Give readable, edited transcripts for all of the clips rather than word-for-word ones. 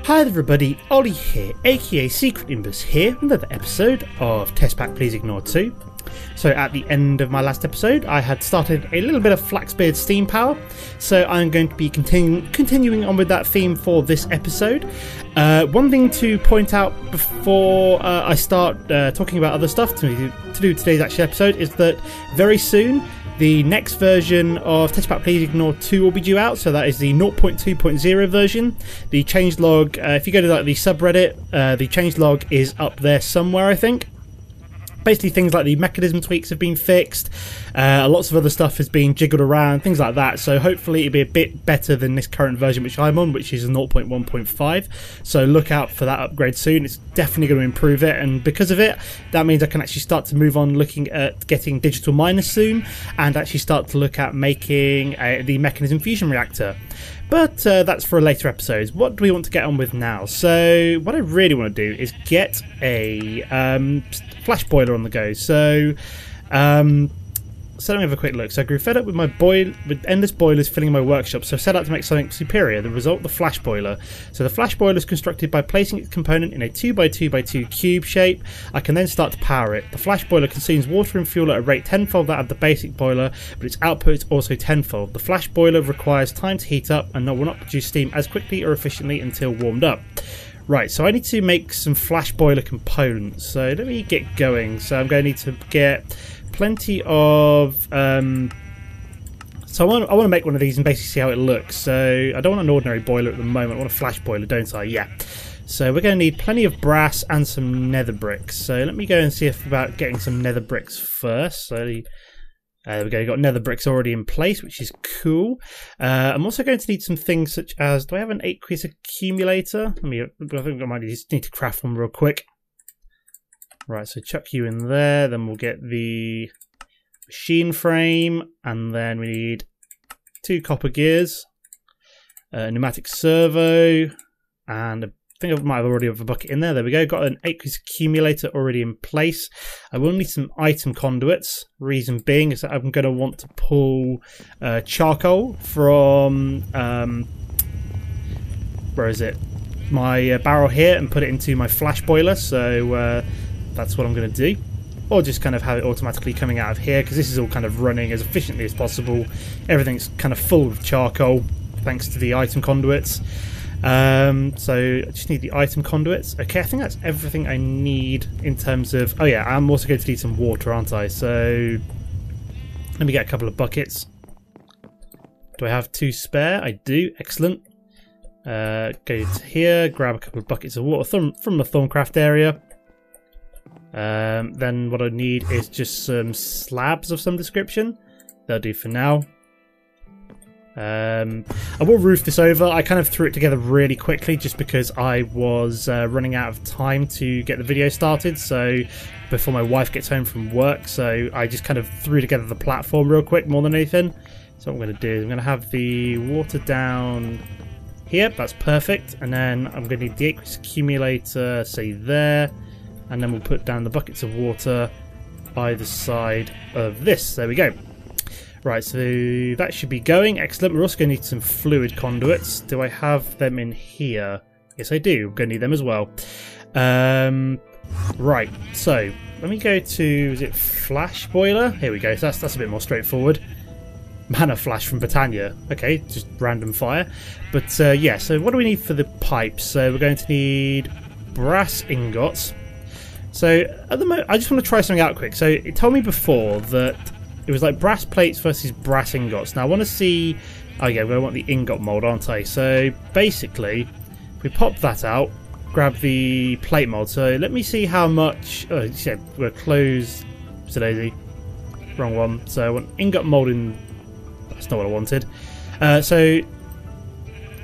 Hi everybody, Ollie here, aka Secret Invictus here, another episode of Test Pack Please Ignore 2. So at the end of my last episode, I had started a little bit of Flaxbeard Steam Power, so I'm going to be continuing on with that theme for this episode. One thing to point out before I start talking about other stuff to do today's actual episode is that very soon the next version of Test Pack Please Ignore 2 will be due out, so that is the 0.2.0 version. The changelog, if you go to the subreddit, the changelog is up there somewhere, I think. Basically things like the mechanism tweaks have been fixed, lots of other stuff has been jiggled around, things like that, so hopefully it'll be a bit better than this current version which I'm on, which is 0.1.5, so look out for that upgrade soon. It's definitely going to improve it, and because of it, that means I can actually start to move on looking at getting digital miners soon, and actually start to look at making the mechanism fusion reactor. But that's for later episodes. What do we want to get on with now? So what I really want to do is get a flash boiler on the go. So let me have a quick look. So I grew fed up with with endless boilers filling my workshop, so I set out to make something superior. The result, the flash boiler. So the flash boiler is constructed by placing its component in a 2x2x2 cube shape. I can then start to power it. The flash boiler consumes water and fuel at a rate tenfold that of the basic boiler, but its output is also tenfold. The flash boiler requires time to heat up and will not produce steam as quickly or efficiently until warmed up. Right, so I need to make some flash boiler components. So let me get going. So I'm going to need to get plenty of so I want to make one of these and basically see how it looks. So I don't want an ordinary boiler at the moment, I want a flash boiler, don't I? Yeah. So we're going to need plenty of brass and some nether bricks. So let me go and see about getting some nether bricks first. So there we go, got nether bricks already in place, which is cool. I'm also going to need some things such as, do I have an aqueous accumulator? I think I might just need to craft one real quick. Right, so chuck you in there, then we'll get the machine frame, and then we need 2 copper gears, a pneumatic servo, and I think I might have already have a bucket in there. There we go, got an aqueous accumulator already in place. I will need some item conduits. Reason being is that I'm going to want to pull charcoal from, where is it? My barrel here, and put it into my flash boiler, so that's what I'm going to do, or just kind of have it automatically coming out of here, because this is all kind of running as efficiently as possible. Everything's kind of full of charcoal thanks to the item conduits. So I just need the item conduits. Okay, I think that's everything I need in terms of, oh yeah, I'm also going to need some water, aren't I? So let me get a couple of buckets. Do I have 2 spare? I do. Excellent. Go to here, grab a couple of buckets of water from the Thorncraft area. Then what I need is just some slabs of some description. That'll do for now. I will roof this over. I kind of threw it together really quickly just because I was running out of time to get the video started, so before my wife gets home from work, so I just kind of threw together the platform real quick more than anything. So what I'm going to do is I'm going to have the water down here. That's perfect. And then I'm going to need the aqueous accumulator, say there. And then we'll put down the buckets of water either side of this. There we go. Right, so that should be going. Excellent. We're also going to need some fluid conduits. Do I have them in here? Yes, I do. I'm going to need them as well. Right, so let me go to, is it flash boiler? Here we go. So that's a bit more straightforward. Mana flash from Britannia. Okay, just random fire. But yeah, so what do we need for the pipes? So we're going to need brass ingots. So at the moment, I just want to try something out quick. So it told me before that it was like brass plates versus brass ingots. Now I want to see, oh yeah, I want the ingot mold, aren't I? So basically, if we pop that out, grab the plate mold. So let me see how much, oh yeah, we're closed, so daisy, wrong one. So I want ingot mold in, that's not what I wanted. So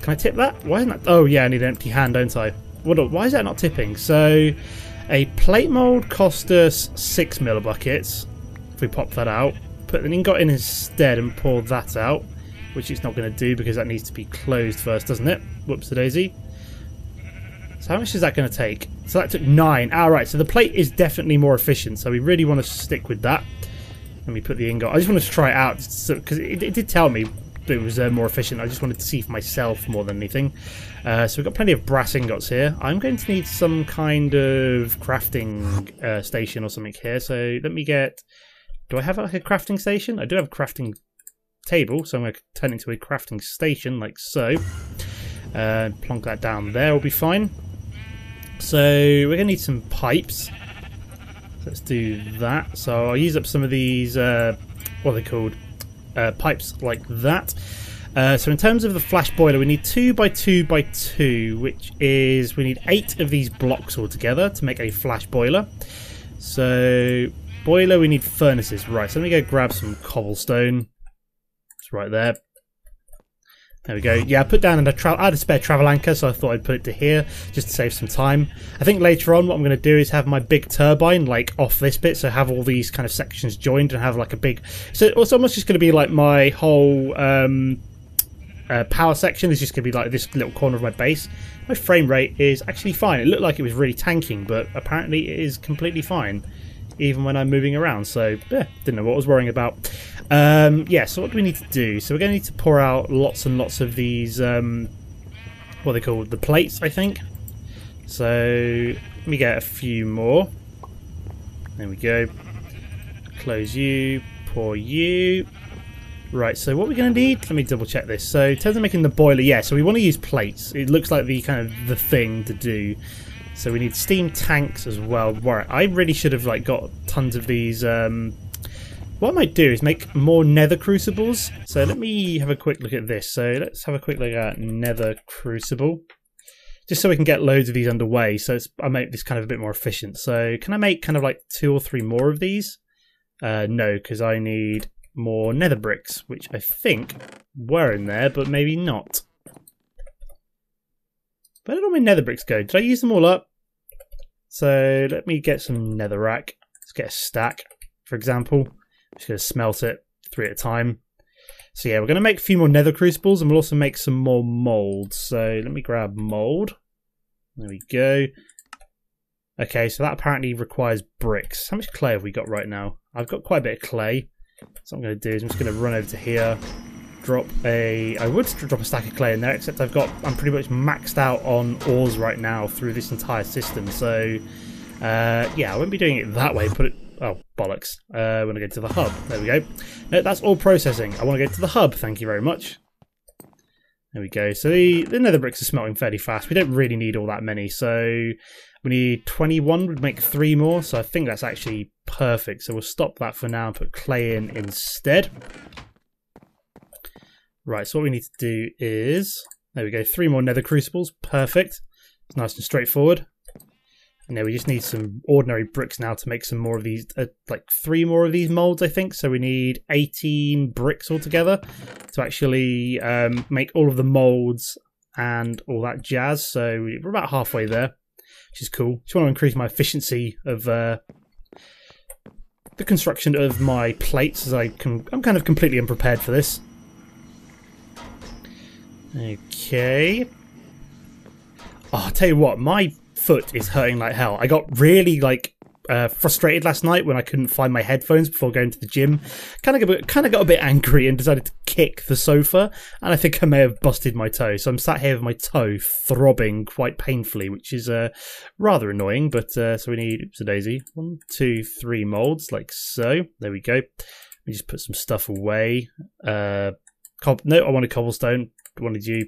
can I tip that? Why isn't that, oh yeah, I need an empty hand, don't I? Why is that not tipping? So a plate mold cost us 6 millibuckets. If we pop that out, put an ingot in instead and pour that out, which it's not going to do because that needs to be closed first, doesn't it? Whoops-a-daisy. So how much is that going to take? So that took 9. Alright, so the plate is definitely more efficient, so we really want to stick with that. Let me put the ingot. I just wanted to try it out because it did tell me it was more efficient. I just wanted to see for myself more than anything. So we've got plenty of brass ingots here. I'm going to need some kind of crafting station or something here. So let me get... Do I have like a crafting station? I do have a crafting table, so I'm going to turn it into a crafting station like so. Plonk that down there, will be fine. So we're going to need some pipes. Let's do that. So I'll use up some of these, what are they called? Pipes like that. So in terms of the flash boiler, we need 2 by 2 by 2, which is, we need 8 of these blocks altogether to make a flash boiler. So boiler, we need furnaces. Right, so let me go grab some cobblestone. It's right there. There we go. Yeah, I put down I had a spare travel anchor, so I thought I'd put it to here just to save some time. I think later on what I'm going to do is have my big turbine like off this bit, so have all these kind of sections joined and have like a big... So it's almost just going to be like my whole power section is just going to be like this little corner of my base. My frame rate is actually fine. It looked like it was really tanking, but apparently it is completely fine, even when I'm moving around. So yeah, didn't know what I was worrying about. Yeah, so what do we need to do? So we're going to need to pour out lots and lots of these, what are they called? The plates, I think. So let me get a few more. There we go. Close you, pour you. Right, so what we're going to need, let me double check this. So in terms of making the boiler, yeah, so we want to use plates. It looks like the kind of the thing to do. So we need steam tanks as well. Right, I really should have like got tons of these. What I might do is make more nether crucibles. So let me have a quick look at this. So let's have a quick look at nether crucible, just so we can get loads of these underway. So I make this kind of a bit more efficient. So can I make kind of like 2 or 3 more of these? No, because I need more nether bricks, which I think were in there, but maybe not. Where did all my nether bricks go? Did I use them all up? So let me get some netherrack. Let's get a stack, for example. I'm just going to smelt it 3 at a time. So yeah, we're going to make a few more nether crucibles, and we'll also make some more molds. So let me grab mold. There we go. Okay, so that apparently requires bricks. How much clay have we got right now? I've got quite a bit of clay. So what I'm going to do is I'm just going to run over to here. I would drop a stack of clay in there, except I'm pretty much maxed out on ores right now through this entire system. So yeah, I won't be doing it that way. Oh, bollocks. I want to go to the hub. There we go. No, that's all processing. I want to go to the hub. Thank you very much. There we go. So the nether bricks are smelting fairly fast. We don't really need all that many. So we need 21. We'd make 3 more. So I think that's actually perfect. So we'll stop that for now and put clay in instead. Right, so what we need to do is... There we go. 3 more nether crucibles. Perfect. It's nice and straightforward. And then we just need some ordinary bricks now to make some more of these, like 3 more of these molds, I think. So we need 18 bricks altogether to actually make all of the molds and all that jazz. So we're about halfway there, which is cool. Just want to increase my efficiency of the construction of my plates, as I'm kind of completely unprepared for this. Okay. Oh, I'll tell you what, my foot is hurting like hell. I got really frustrated last night when I couldn't find my headphones before going to the gym. Kind of got a bit angry and decided to kick the sofa, and I think I may have busted my toe. So I'm sat here with my toe throbbing quite painfully, which is rather annoying. But so we need, oops a daisy, 1, 2, 3 molds like so. There we go. We just put some stuff away. No, I wanted cobblestone. Wanted you.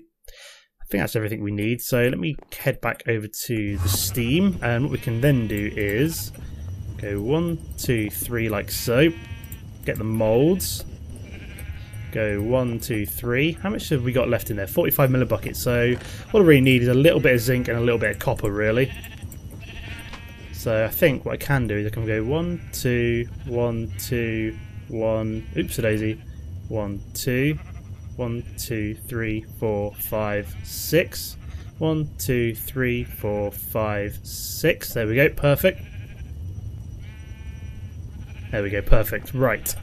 I think that's everything we need. So let me head back over to the steam, and what we can then do is go 1, 2, 3 like so. Get the molds. Go 1, 2, 3. How much have we got left in there? 45 millibuckets. So what I really need is a little bit of zinc and a little bit of copper, really. So I think what I can do is I can go 1, 2, 1, 2, 1. Oops a daisy. 1, 2. 1, 2, 3, 4, 5, 6. 1, 2, 3, 4, 5, 6. There we go. Perfect. There we go. Perfect. Right.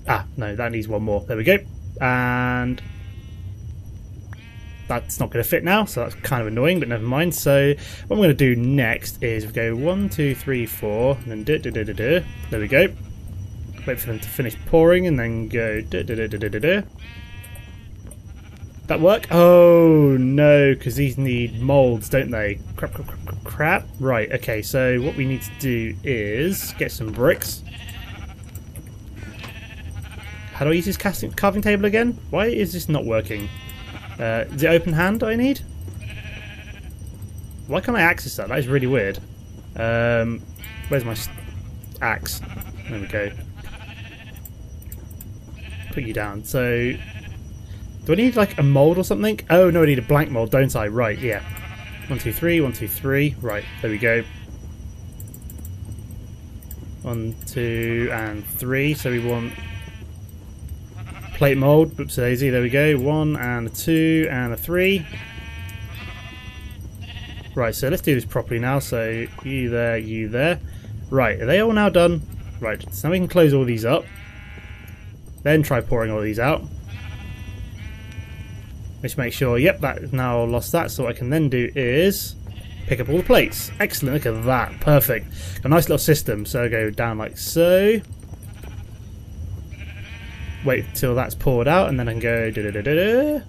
Ah, no, that needs 1 more. There we go. And that's not going to fit now, so that's kind of annoying, but never mind. So what I'm going to do next is we go 1, 2, 3, 4, and then there we go. Wait for them to finish pouring, and then go That work? Oh no, because these need molds, don't they? Crap, crap, crap, crap, crap. Right, okay, so what we need to do is get some bricks. How do I use this carving table again? Why is this not working? Is it open hand I need? Why can't I access that? That is really weird. Where's my axe? There we go. Put you down. So, do I need like a mold or something? Oh no, I need a blank mold, don't I? Right, yeah. 1, 2, 3, 1, 2, 3. Right, there we go. 1, 2, and 3. So we want plate mold. Whoops daisy, there we go. 1 and a 2 and a 3. Right, so let's do this properly now. So you there, you there. Right, are they all now done? Right, so now we can close all these up. Then try pouring all these out. Just make sure, yep, that is now lost that. So what I can then do is pick up all the plates. Excellent, look at that, perfect. A nice little system. So I go down like so. Wait till that's poured out, and then I can go da-da-da-da-da.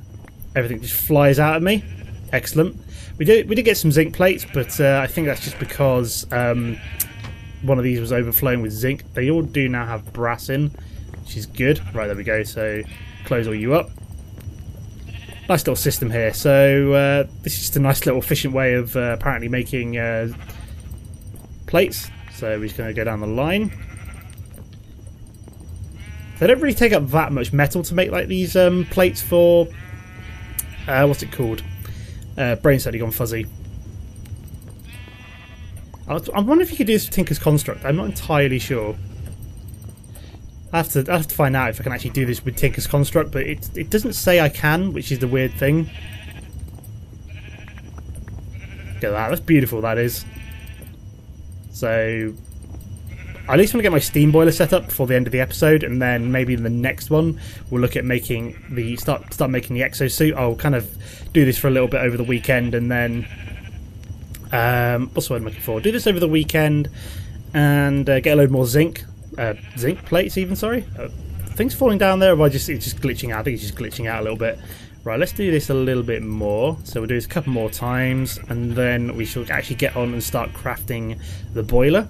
Everything just flies out at me. Excellent. We did get some zinc plates, but I think that's just because one of these was overflowing with zinc. They all do now have brass in, which is good. Right, there we go. So close all you up. Nice little system here. So this is just a nice little efficient way of apparently making plates. So we're just going to go down the line. They don't really take up that much metal to make like these plates for what's it called? Brain suddenly gone fuzzy. I wonder if you could do this with Tinker's Construct. I'm not entirely sure. I have to find out if I can actually do this with Tinker's Construct, but it doesn't say I can, which is the weird thing. Look at that. That's beautiful. That is. So I at least want to get my steam boiler set up before the end of the episode, and then maybe in the next one we'll look at making the start making the exosuit. I'll kind of do this for a little bit over the weekend, and then what's the word I'm looking for? Do this over the weekend and get a load more zinc plates. Even sorry, things falling down there. Or it's just glitching out. I think it's just glitching out a little bit. Right, let's do this a little bit more. So we'll do this a couple more times, and then we shall actually get on and start crafting the boiler.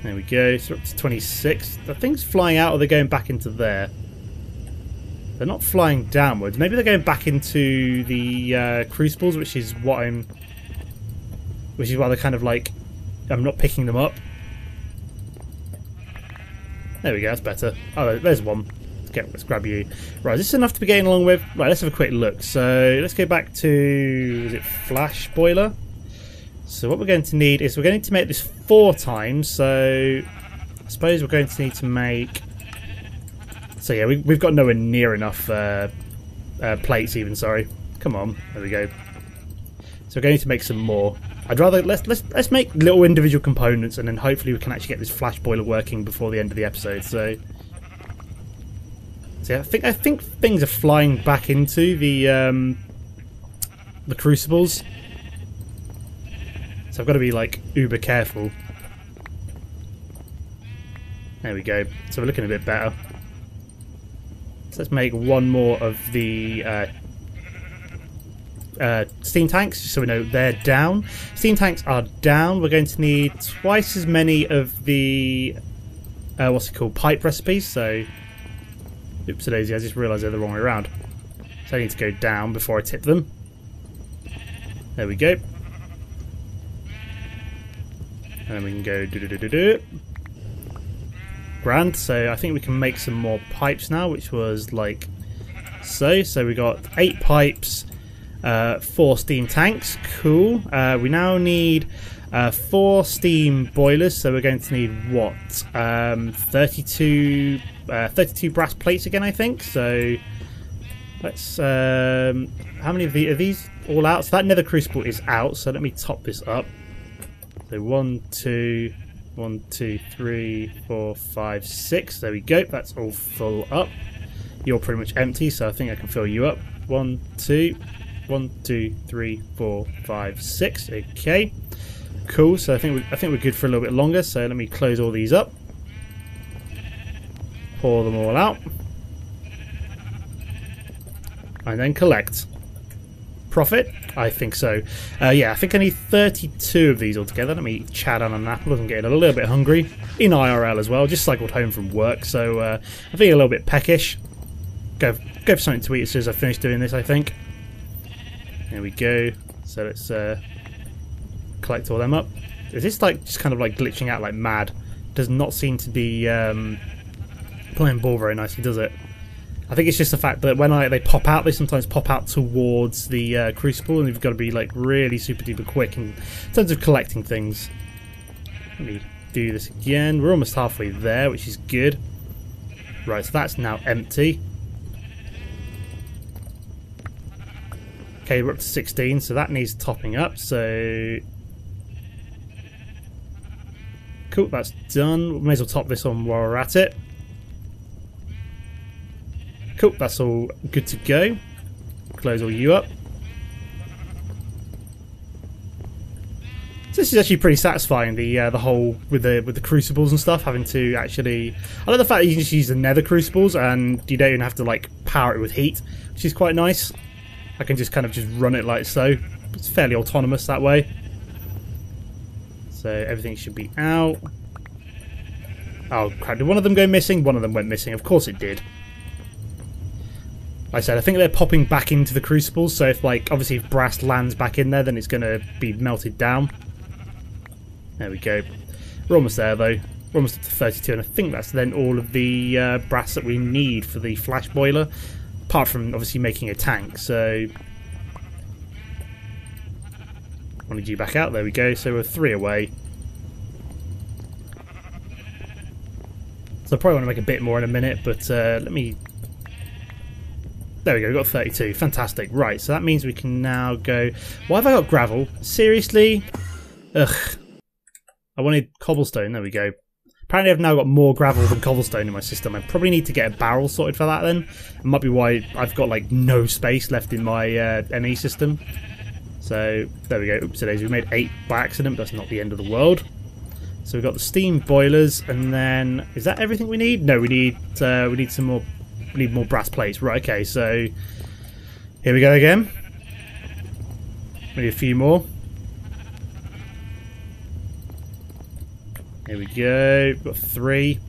There we go, so up to 26. The thing's flying out, or they're going back into there? They're not flying downwards. Maybe they're going back into the crucibles, which is why they're kind of like, I'm not picking them up. There we go, that's better. Oh, there's one. Let's grab you. Right, is this enough to be getting along with? Right, let's have a quick look. So let's go back to, is it flash boiler? So what we're going to need is we're going to make this 4 times. So I suppose we're going to need to make. So yeah, we've got nowhere near enough plates even. Sorry, come on. There we go. So we're going to make some more. I'd rather let's make little individual components, and then hopefully we can actually get this flash boiler working before the end of the episode. So yeah, I think things are flying back into the crucibles. So I've got to be like uber careful. There we go. So we're looking a bit better. So let's make one more of the steam tanks, just so we know they're down. Steam tanks are down. We're going to need twice as many of the what's it called, pipe recipes. So oops a daisy, I just realised they're the wrong way around. So I need to go down before I tip them. There we go. And then we can go do. Grand. So I think we can make some more pipes now, which was like so. So we got 8 pipes, 4 steam tanks. Cool. We now need 4 steam boilers. So we're going to need what? 32 brass plates again, I think. So let's. How many of these are these all out? So that nether crucible is out. So let me top this up. So 1, 2, 3, 4, 5, 6. There we go. That's all full up. You're pretty much empty, so I think I can fill you up. 1, 2, 3, 4, 5, 6. Okay, cool. So I think we're good for a little bit longer. So let me close all these up. Pour them all out. And then collect. Profit? I think so. Yeah, I think I need 32 of these altogether. Let me chat on an apple. I'm getting a little bit hungry. In IRL as well. Just cycled home from work, so I think a little bit peckish. Go for something to eat as soon as I finish doing this, I think. There we go. So let's collect all them up. Is this like just kind of like glitching out like mad? Does not seem to be playing ball very nicely, does it? I think it's just the fact that when they pop out, they sometimes pop out towards the crucible, and you've got to be like really super duper quick in terms of collecting things. Let me do this again. We're almost halfway there, which is good. Right, so that's now empty. Okay, we're up to 16, so that needs topping up. So cool, that's done. We may as well top this on while we're at it. Cool, that's all good to go. Close all you up. So this is actually pretty satisfying. The whole with the crucibles and stuff, having to actually. I like the fact that you can just use the nether crucibles and you don't even have to like power it with heat, which is quite nice. I can just kind of just run it like so. It's fairly autonomous that way. So everything should be out. Oh crap! Did one of them go missing? One of them went missing. Of course it did. Like I said, I think they're popping back into the crucibles, so if like obviously if brass lands back in there, then it's going to be melted down. There we go. We're almost there though. We're almost up to 32, and I think that's then all of the brass that we need for the flash boiler, apart from obviously making a tank. So wanted you back out. There we go. So we're 3 away. So I probably want to make a bit more in a minute, but let me. There we go, we've got 32. Fantastic. Right, so that means we can now go... Why have I got gravel? Seriously? Ugh. I wanted cobblestone. There we go. Apparently I've now got more gravel than cobblestone in my system. I probably need to get a barrel sorted for that then. It might be why I've got like no space left in my ME system. So, there we go. Oops, we made 8 by accident, but that's not the end of the world. So we've got the steam boilers, and then... Is that everything we need? No, we need some more... We need more brass plates. Right, okay, so here we go again. We need a few more. Here we go. We've got 3.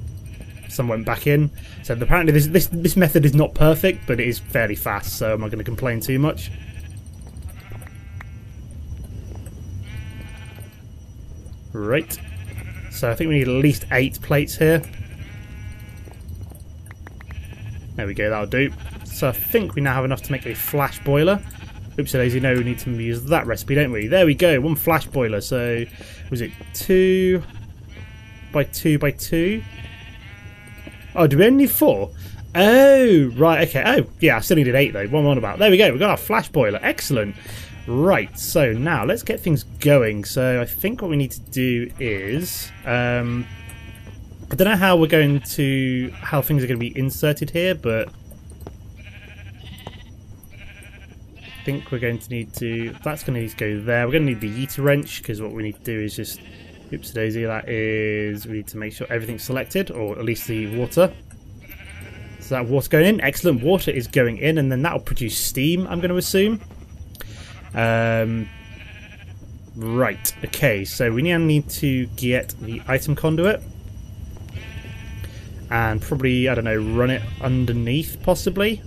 Some went back in. So apparently this method is not perfect, but it is fairly fast, so I'm not going to complain too much. Right. So I think we need at least 8 plates here. There we go, that'll do. So I think we now have enough to make a flash boiler. Oops, daisy, no, we need to use that recipe, don't we? There we go, 1 flash boiler. So, was it 2 by 2 by 2? Oh, do we only need 4? Oh, right, okay. Oh, yeah, I still needed 8 though. What am I on about? There we go, we've got our flash boiler. Excellent. Right, so now let's get things going. So I think what we need to do is... I don't know how we're going to... how things are going to be inserted here, but... I think we're going to need to... That's going to need to go there. We're going to need the yeeter wrench, because what we need to do is just... Oops, daisy, that is... We need to make sure everything's selected, or at least the water. So that water going in. Excellent, water is going in, and then that'll produce steam, I'm going to assume. Right, okay, so we now need to get the item conduit. And probably, I don't know, run it underneath, possibly.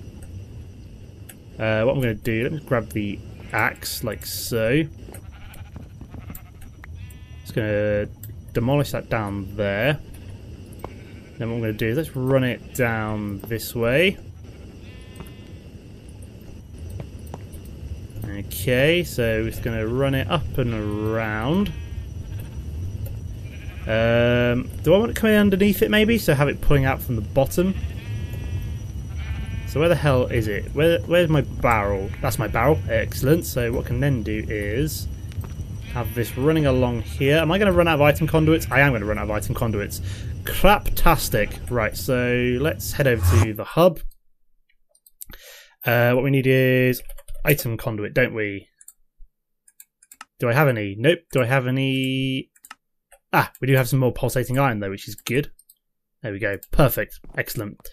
What I'm going to do, let me grab the axe, like so. Just going to demolish that down there. Then what I'm going to do is let's run it down this way. Okay, so it's going to run it up and around. Do I want it coming underneath it maybe? So have it pulling out from the bottom. So where the hell is it? Where's my barrel? That's my barrel. Excellent. So what I can then do is have this running along here. Am I going to run out of item conduits? I am going to run out of item conduits. Craptastic. Right, so let's head over to the hub. What we need is item conduit, don't we? Do I have any? Nope. Do I have any? Ah, we do have some more pulsating iron though, which is good. There we go. Perfect. Excellent.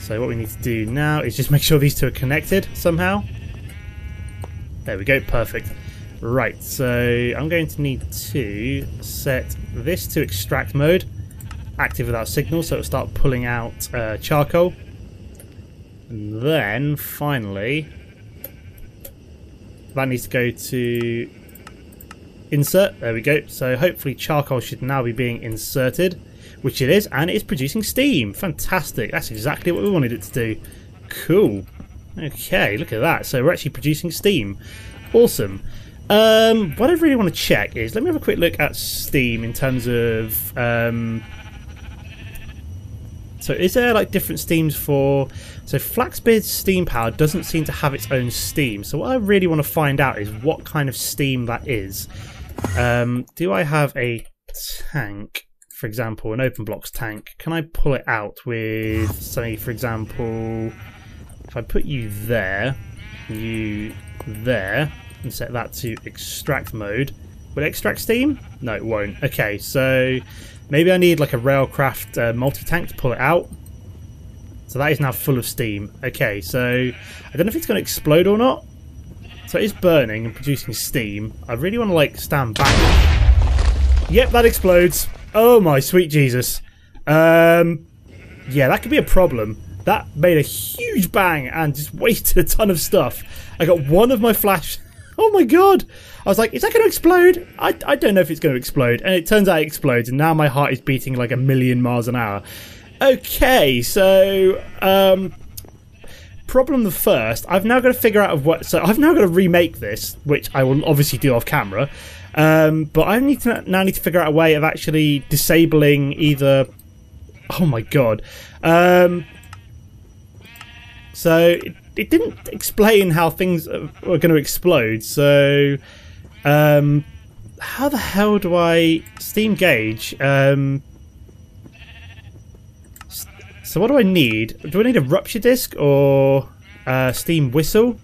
So what we need to do now is just make sure these two are connected somehow. There we go, perfect. Right, so I'm going to need to set this to extract mode, active without signal, so it'll start pulling out charcoal. And then, finally, that needs to go to insert. There we go. So hopefully charcoal should now be being inserted, which it is, and it is producing steam. Fantastic. That's exactly what we wanted it to do. Cool. Okay, look at that. So we're actually producing steam. Awesome. What I really want to check is, let me have a quick look at steam in terms of so is there like different steams for, so Flaxbeard's steam power doesn't seem to have its own steam, so what I really want to find out is what kind of steam that is. Do I have a tank, for example, an open blocks tank? Can I pull it out with, say for example, if I put you there, you there, and set that to extract mode, will it extract steam? No, it won't. Okay, so maybe I need like a railcraft multi-tank to pull it out. So that is now full of steam. Okay, so I don't know if it's going to explode or not. So it is burning and producing steam. I really want to like stand back. Yep, that explodes. Oh my sweet Jesus. Yeah, that could be a problem. That made a huge bang and just wasted a ton of stuff. I got one of my flash. Oh my god! I was like, is that going to explode? I don't know if it's going to explode. And it turns out it explodes, and now my heart is beating like 1,000,000 miles an hour. Okay, so problem the first. I've now got to figure out what. So I've now got to remake this, which I will obviously do off camera. But I need to figure out a way of actually disabling either. Oh my god! So it didn't explain how things were going to explode. So how the hell do I steam gauge? So what do I need? Do I need a rupture disc or steam whistle?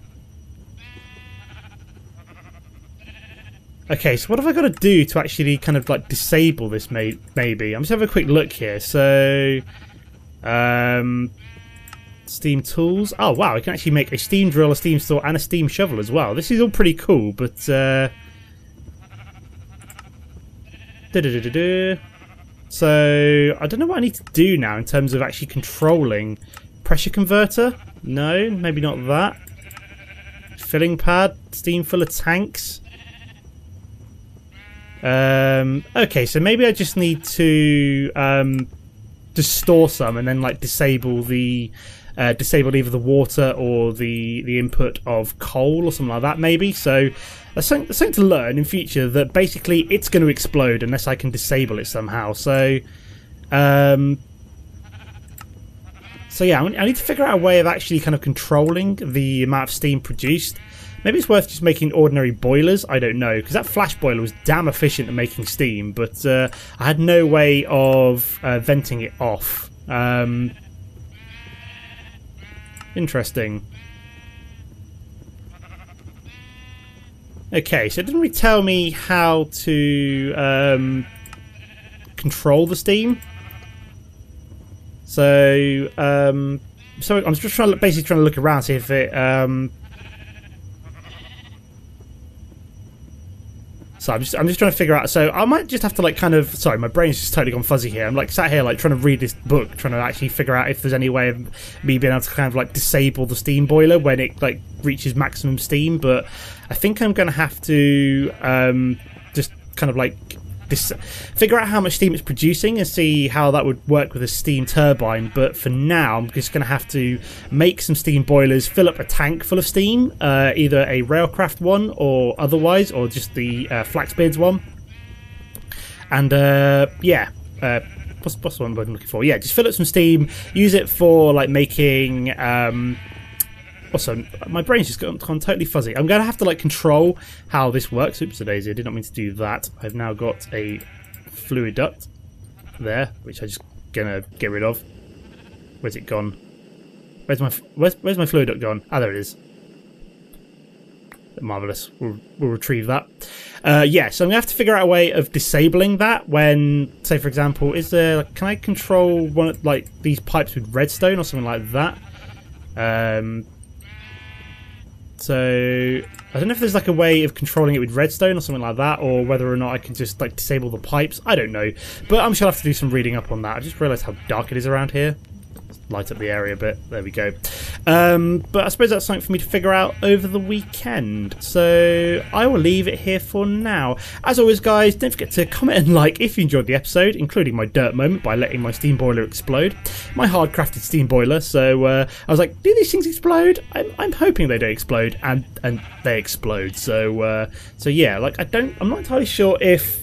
Okay, so what have I got to do to actually kind of like disable this? Maybe I'm just having a quick look here. So steam tools. Oh wow, I can actually make a steam drill, a steam saw, and a steam shovel as well. This is all pretty cool, but so I don't know what I need to do now in terms of actually controlling pressure converter. No, maybe not that. Filling pad, steam filler tanks. Okay, so maybe I just need to just store some and then like disable either the water or the input of coal or something like that, maybe. So that's something to learn in future, that basically it's going to explode unless I can disable it somehow. So yeah, I need to figure out a way of actually kind of controlling the amount of steam produced. Maybe it's worth just making ordinary boilers, I don't know, because that flash boiler was damn efficient at making steam, but I had no way of venting it off. Interesting. Okay, so it didn't really tell me how to control the steam. So I'm just basically trying to look around, see if it. So I'm just trying to figure out. So I might just have to like kind of. Sorry, my brain's just totally gone fuzzy here. I'm like sat here like trying to read this book, trying to actually figure out if there's any way of me being able to kind of like disable the steam boiler when it like reaches maximum steam. But I think I'm going to have to just kind of like figure out how much steam it's producing and see how that would work with a steam turbine. But for now, I'm just going to have to make some steam boilers, fill up a tank full of steam, either a railcraft one or otherwise, or just the Flaxbeard's one. And yeah, what's the one I'm looking for? Yeah, just fill up some steam, use it for like making. Also, my brain's just gone totally fuzzy. I'm going to have to like control how this works. Oops, daisy, I did not mean to do that. I've now got a fluid duct there, which I'm just going to get rid of. Where's it gone? Where's my fluid duct gone? Ah, there it is. Marvellous. We'll retrieve that. Yeah, so I'm gonna have to figure out a way of disabling that when, say for example, can I control one of like these pipes with redstone or something like that? So I don't know if there's like a way of controlling it with redstone or something like that, or whether or not I can just like disable the pipes. I don't know, but I'm sure I'll have to do some reading up on that. I just realised how dark it is around here. Light up the area a bit. There we go. But I suppose that's something for me to figure out over the weekend. So I will leave it here for now. As always, guys, don't forget to comment and like if you enjoyed the episode, including my dirt moment by letting my steam boiler explode. My hard-crafted steam boiler. So I was like, do these things explode? I'm hoping they don't explode, and they explode. So yeah, like I'm not entirely sure if.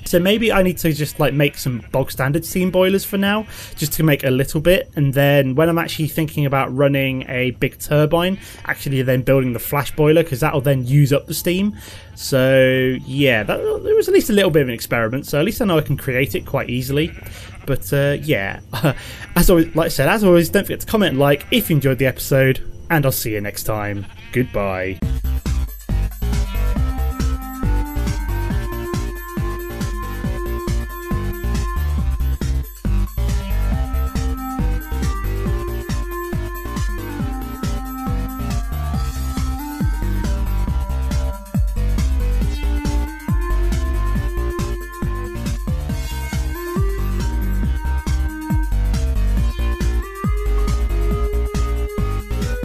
So maybe I need to just like make some bog standard steam boilers for now, just to make a little bit, and then when I'm actually thinking about running a big turbine, actually then building the flash boiler, because that'll then use up the steam. So yeah, there was at least a little bit of an experiment, so at least I know I can create it quite easily. But yeah, as always, like I said, as always, don't forget to comment and like if you enjoyed the episode, and I'll see you next time. Goodbye.